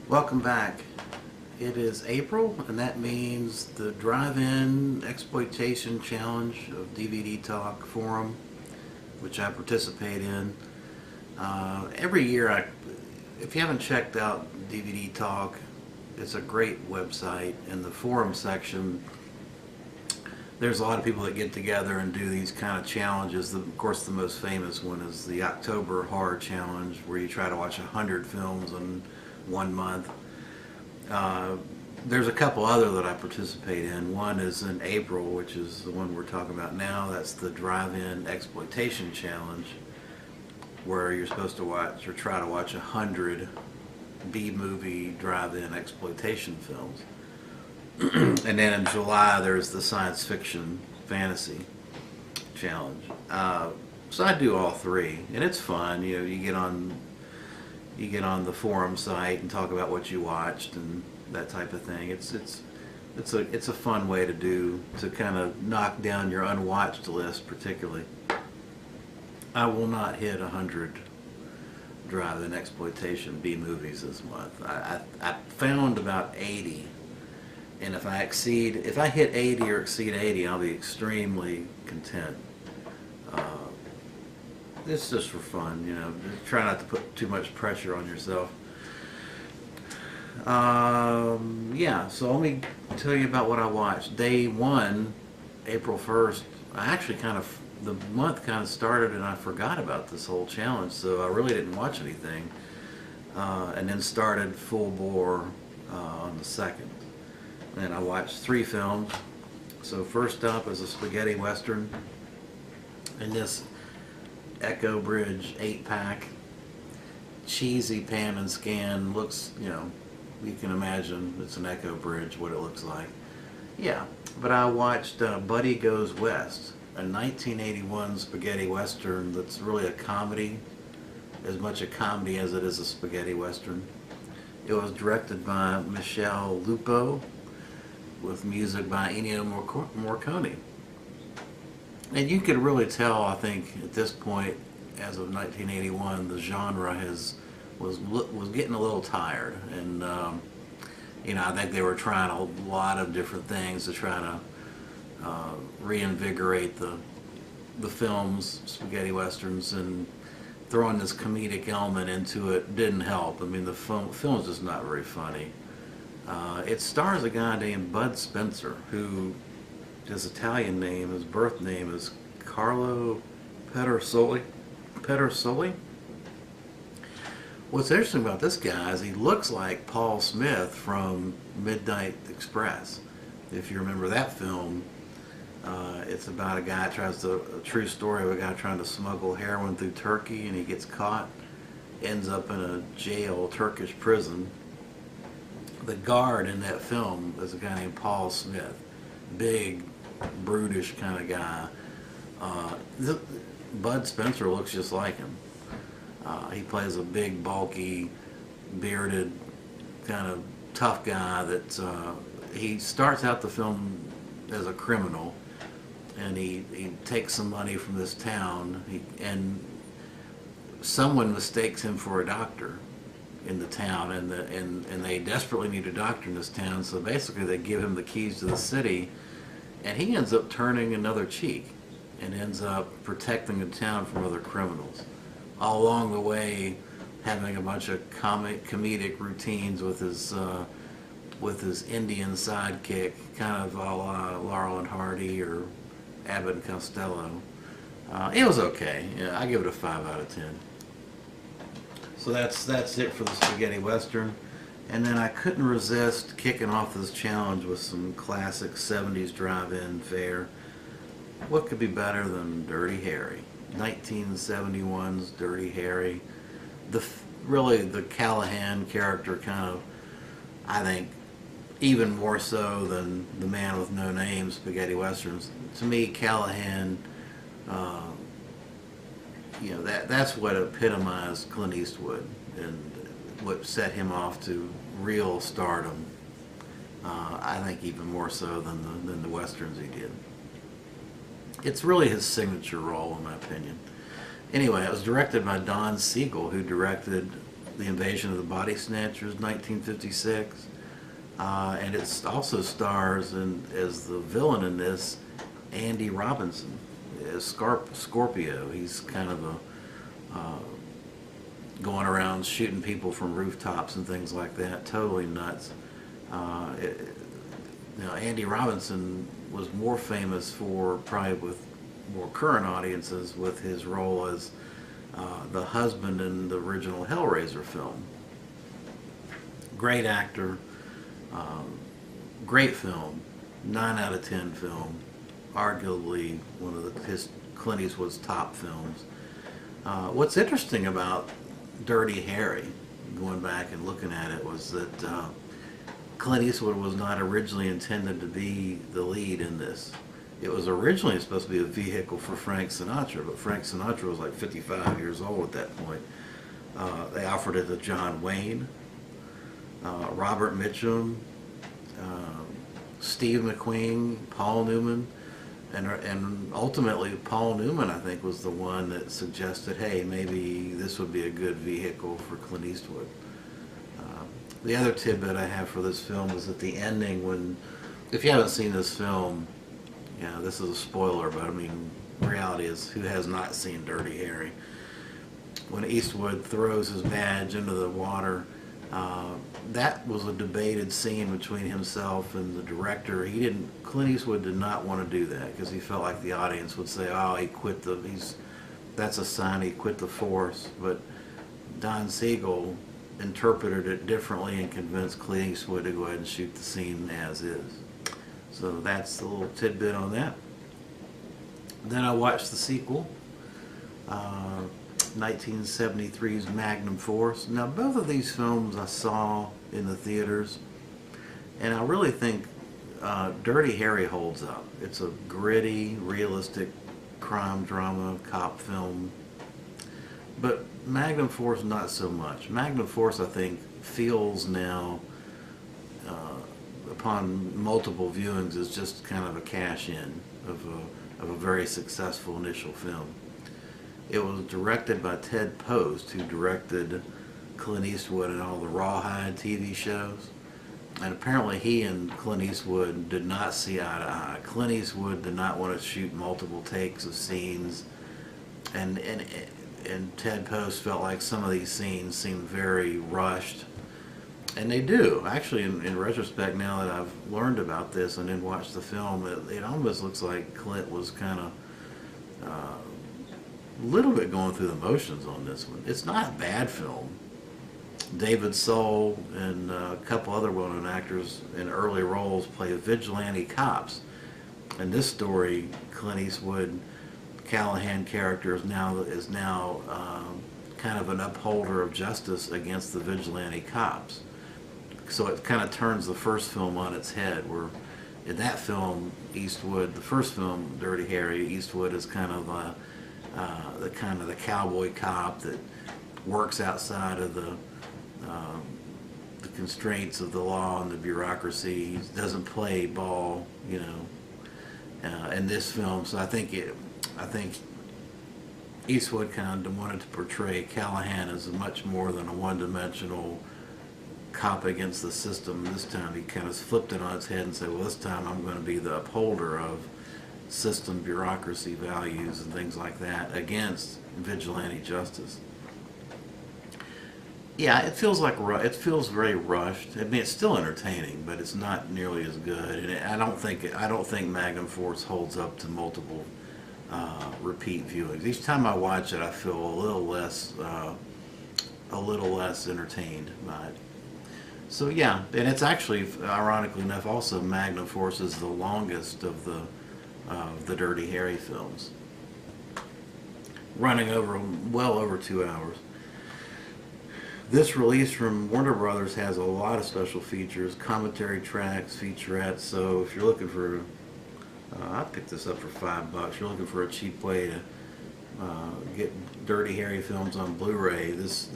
Welcome back. It is April, and that means the Drive-In Exploitation Challenge of DVD Talk Forum, which I participate in. Every year, if you haven't checked out DVD Talk, it's a great website. In the forum section, there's a lot of people that get together and do these kind of challenges. Of course, the most famous one is the October Horror Challenge, where you try to watch 100 films in 1 month. There's a couple other that I participate in. One is in April, which is the one we're talking about now. That's the Drive-In Exploitation Challenge, where you're supposed to watch or try to watch 100 B-movie drive-in exploitation films. And then in July, there's the Science Fiction Fantasy Challenge. So I do all three, and it's fun. You know, you get on the forum site and talk about what you watched and that type of thing. It's a fun way to kind of knock down your unwatched list. Particularly, I will not hit 100 drive-in exploitation B movies this month. I found about 80, and if I hit 80 or exceed 80, I'll be extremely content. It's just for fun, you know. Try not to put too much pressure on yourself. Yeah, so let me tell you about what I watched. Day one, April 1st, the month kind of started and I forgot about this whole challenge, so I really didn't watch anything. And then started full bore on the 2nd. And I watched 3 films. So first up is a spaghetti western. And this Echo Bridge 8-pack, cheesy pan and scan, looks, you know, you can imagine it's an Echo Bridge, what it looks like. Yeah, but I watched Buddy Goes West, a 1981 spaghetti western that's really a comedy, as much a comedy as it is a spaghetti western. It was directed by Michelle Lupo, with music by Ennio Morricone. And you could really tell, I think, at this point, as of 1981, the genre was getting a little tired, and you know, I think they were trying a lot of different things to try to reinvigorate the films, spaghetti westerns, and throwing this comedic element into it didn't help. I mean, the film's just not very funny. It stars a guy named Bud Spencer, who, his Italian name, his birth name is Carlo Pedersoli. What's interesting about this guy is he looks like Paul Smith from Midnight Express. If you remember that film, it's about a true story of a guy trying to smuggle heroin through Turkey, and he gets caught, ends up in a jail, Turkish prison. The guard in that film is a guy named Paul Smith. Big, brutish kind of guy. Bud Spencer looks just like him. He plays a big, bulky, bearded, kind of tough guy that he starts out the film as a criminal, and he takes some money from this town, and someone mistakes him for a doctor in the town, and they desperately need a doctor in this town, so basically they give him the keys to the city, and he ends up turning another cheek and ends up protecting the town from other criminals. All along the way, having a bunch of comedic routines with his Indian sidekick, kind of a la Laurel and Hardy or Abbott and Costello. It was okay. Yeah, I give it a 5 out of 10. So that's it for the spaghetti western. And then I couldn't resist kicking off this challenge with some classic 70s drive-in fare. What could be better than Dirty Harry? 1971's Dirty Harry. Really the Callahan character kind of, I think, even more so than the Man with No Name spaghetti westerns. To me, Callahan, you know, that's what epitomized Clint Eastwood and what set him off to real stardom. I think even more so than the westerns he did. It's really his signature role, in my opinion. Anyway, it was directed by Don Siegel, who directed The Invasion of the Body Snatchers, 1956. And it also stars as the villain in this, Andy Robinson as Scorpio. He's kind of going around shooting people from rooftops and things like that. Totally nuts. Andy Robinson was more famous for, probably with more current audiences, with his role as the husband in the original Hellraiser film. Great actor, great film, 9 out of 10 film, arguably one of his Clint Eastwood's top films. What's interesting about Dirty Harry, going back and looking at it, was that Clint Eastwood was not originally intended to be the lead in this. It was originally supposed to be a vehicle for Frank Sinatra, but Frank Sinatra was like 55 years old at that point. They offered it to John Wayne, Robert Mitchum, Steve McQueen, Paul Newman, and ultimately Paul Newman, I think, was the one that suggested, hey, maybe this would be a good vehicle for Clint Eastwood. The other tidbit I have for this film is at the ending, when, if you haven't seen this film, this is a spoiler, but I mean, reality is, who has not seen Dirty Harry? When Eastwood throws his badge into the water, that was a debated scene between himself and the director. Clint Eastwood did not want to do that because he felt like the audience would say, oh, that's a sign he quit the force. But Don Siegel interpreted it differently and convinced Clint Eastwood to go ahead and shoot the scene as is. So that's a little tidbit on that. Then I watched the sequel, 1973's Magnum Force. Now, both of these films I saw in the theaters, and I really think Dirty Harry holds up. It's a gritty, realistic crime drama cop film, but Magnum Force not so much. Magnum Force, I think, feels now, upon multiple viewings, is just kind of a cash-in of a very successful initial film. It was directed by Ted Post, who directed Clint Eastwood and all the Rawhide TV shows. And apparently he and Clint Eastwood did not see eye to eye. Clint Eastwood did not want to shoot multiple takes of scenes. And Ted Post felt like some of these scenes seemed very rushed. And they do. Actually, in retrospect, now that I've learned about this and then watched the film, it almost looks like Clint was kind of a little bit going through the motions on this one. It's not a bad film. David Soul and a couple other well-known actors in early roles play vigilante cops. In this story, Clint Eastwood, Callahan character is now kind of an upholder of justice against the vigilante cops. So it kind of turns the first film on its head, where in that film, Eastwood, the first film, Dirty Harry, Eastwood is kind of the cowboy cop that works outside of the constraints of the law and the bureaucracy. He doesn't play ball, in this film. So I think Eastwood kind of wanted to portray Callahan as much more than a one-dimensional cop against the system. This time he kind of flipped it on its head and said, well, this time I'm going to be the upholder of system, bureaucracy, values, and things like that against vigilante justice. Yeah, it feels very rushed. I mean, it's still entertaining, but it's not nearly as good. And I don't think Magnum Force holds up to multiple repeat viewings. Each time I watch it, I feel a little less entertained by it. So yeah, and it's actually, ironically enough, also Magnum Force is the longest of the Dirty Harry films, running well over 2 hours. This release from Warner Brothers has a lot of special features, commentary tracks, featurettes. So if you're looking for, I picked this up for $5. If you're looking for a cheap way to get Dirty Harry films on Blu-ray, this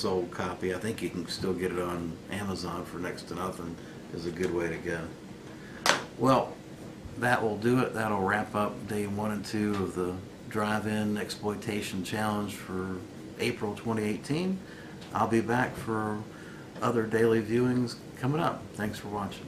old copy, I think you can still get it on Amazon for next to nothing, is a good way to go. Well, that will do it. That'll wrap up day 1 and 2 of the Drive-In Exploitation Challenge for April 2018. I'll be back for other daily viewings coming up. Thanks for watching.